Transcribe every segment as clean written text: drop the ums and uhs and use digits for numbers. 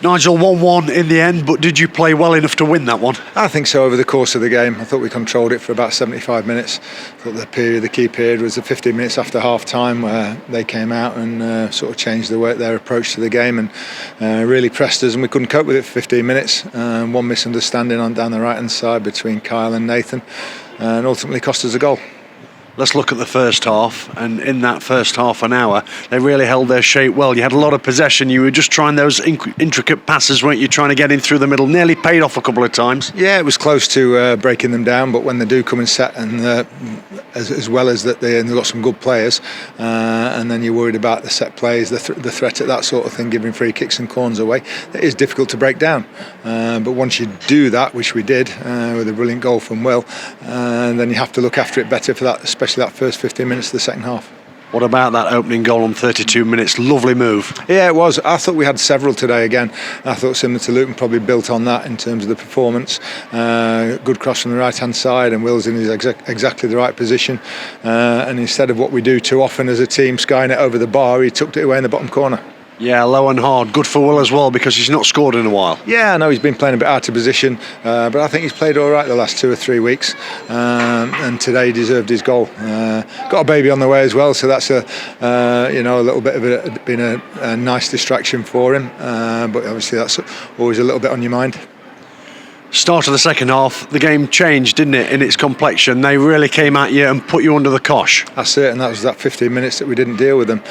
Nigel, 1-1 in the end, but did you play well enough to win that one? I think so. Over the course of the game, I thought we controlled it for about 75 minutes. I thought the key period was the 15 minutes after half time, where they came out and sort of changed their approach to the game and really pressed us, and we couldn't cope with it for 15 minutes. One misunderstanding down the right hand side between Kyle and Nathan, and ultimately cost us a goal. Let's look at the first half, and in that first half an hour, they really held their shape well. You had a lot of possession. You were just trying those intricate passes, weren't you? Trying to get in through the middle. Nearly paid off a couple of times. Yeah, it was close to breaking them down, but when they do come and set, and as well as that, they've got some good players, and then you're worried about the set plays, the threat at that sort of thing, giving free kicks and corners away. It is difficult to break down, but once you do that, which we did with a brilliant goal from Will, then you have to look after it better for that, especially that first 15 minutes of the second half. What about that opening goal on 32 minutes? Lovely move. Yeah, it was. I thought we had several today again. I thought similar to Luton, probably built on that in terms of the performance. Good cross from the right-hand side, and Will's in his exactly the right position. And instead of what we do too often as a team, skying it over the bar, he tucked it away in the bottom corner. Yeah, low and hard. Good for Will as well, because he's not scored in a while. Yeah, I know he's been playing a bit out of position, but I think he's played all right the last 2 or 3 weeks, and today he deserved his goal. Got a baby on the way as well, so that's a little bit of been a nice distraction for him, but obviously that's always a little bit on your mind. Start of the second half, the game changed, didn't it, in its complexion? They really came at you and put you under the cosh. That's it, and that was that 15 minutes that we didn't deal with them.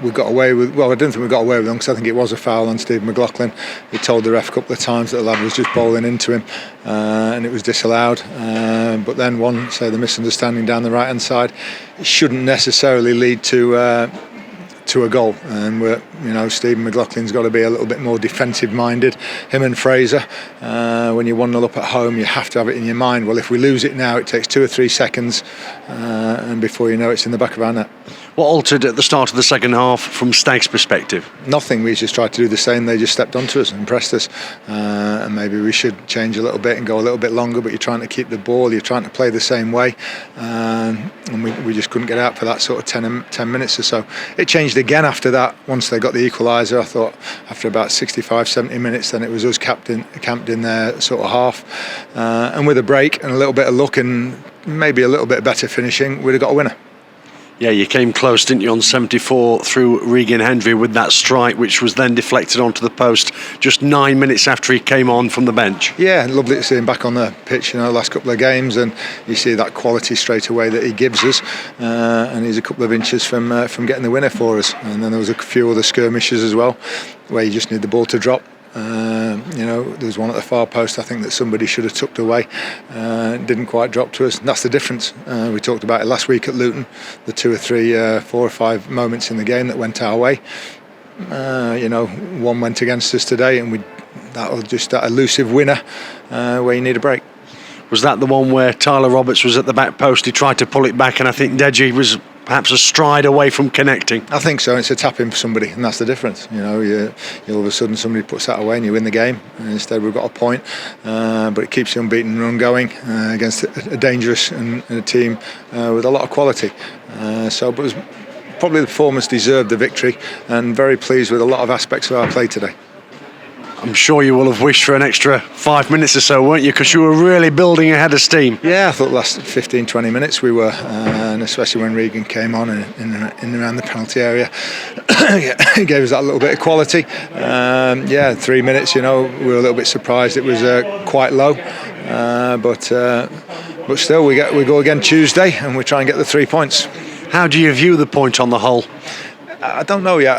We got away with, well, I don't think we got away with them, because I think it was a foul on Steve McLaughlin. He told the ref a couple of times that the lad was just bowling into him, and it was disallowed. But then the misunderstanding down the right hand side, it shouldn't necessarily lead to a goal, and Stephen McLaughlin's got to be a little bit more defensive minded, him and Fraser. When you're 1-0 up at home, you have to have it in your mind, well, if we lose it now, it takes 2 or 3 seconds, and before you know it's in the back of our net. What altered at the start of the second half from Stag's perspective? Nothing. We just tried to do the same. They just stepped onto us and pressed us, and maybe we should change a little bit and go a little bit longer, but you're trying to keep the ball, you're trying to play the same way, and we just couldn't get out for that sort of 10 minutes or so. It changed again after that. Once they got the equaliser, I thought after about 65-70 minutes, then it was us camped in their sort of half, and with a break and a little bit of luck and maybe a little bit better finishing, we'd have got a winner. Yeah, you came close, didn't you, on 74 through Regan Hendry with that strike, which was then deflected onto the post just 9 minutes after he came on from the bench. Yeah, lovely to see him back on the pitch, the last couple of games, and you see that quality straight away that he gives us, and he's a couple of inches from getting the winner for us. And then there was a few other skirmishes as well, where you just need the ball to drop. There was one at the far post, I think, that somebody should have tucked away. Didn't quite drop to us. And that's the difference. We talked about it last week at Luton, the 2 or 3, 4 or 5 moments in the game that went our way. One went against us today, and that was just that elusive winner where you need a break. Was that the one where Tyler Roberts was at the back post? He tried to pull it back, and I think Deji was perhaps a stride away from connecting. I think so. It's a tap in for somebody, and that's the difference. You all of a sudden somebody puts that away and you win the game, and instead we've got a point, but it keeps the unbeaten run going against a dangerous and a team with a lot of quality. But it was probably the performance deserved the victory, and very pleased with a lot of aspects of our play today. I'm sure you will have wished for an extra 5 minutes or so, weren't you? Because you were really building ahead of steam. Yeah, I thought the last 15-20 minutes we were, and especially when Regan came on in and around the penalty area, it gave us that little bit of quality. 3 minutes, we were a little bit surprised it was quite low, but still we go again Tuesday, and we try and get the 3 points. How do you view the point on the whole? I don't know yet.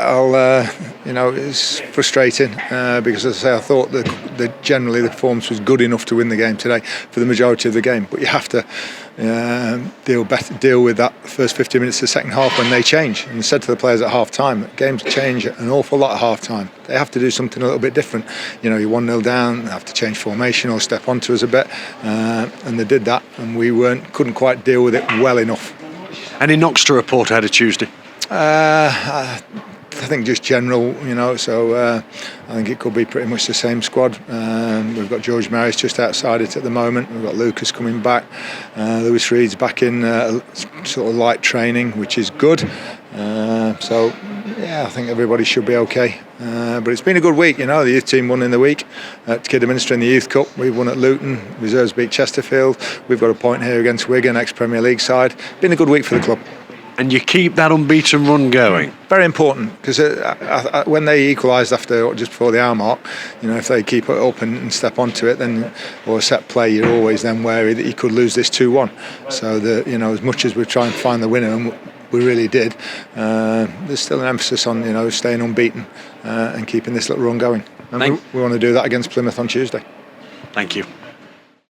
It's frustrating because, as I say, I thought that generally the performance was good enough to win the game today for the majority of the game. But you have to deal with that first 50 minutes of the second half when they change. And I said to the players at half time, games change an awful lot at half time. They have to do something a little bit different. You're 1-0 down, they have to change formation or step onto us a bit, and they did that, and we couldn't quite deal with it well enough. Any knocks to report ahead of Tuesday? I think just general, so I think it could be pretty much the same squad. We've got George Maris just outside it at the moment. We've got Lucas coming back. Lewis Reed's back in sort of light training, which is good. Yeah, I think everybody should be okay. But it's been a good week, you know. The youth team won in the week at Kidderminster in the Youth Cup. We won at Luton. Reserves beat Chesterfield. We've got a point here against Wigan, ex-Premier League side. Been a good week for the club. And you keep that unbeaten run going. Very important, because when they equalised after just before the hour mark, you know, if they keep it up and step onto it, then or set play, you're always then wary that you could lose this 2-1. So you know, as much as we try and find the winner, and we really did, there's still an emphasis on, you know, staying unbeaten and keeping this little run going. And we want to do that against Plymouth on Tuesday. Thank you.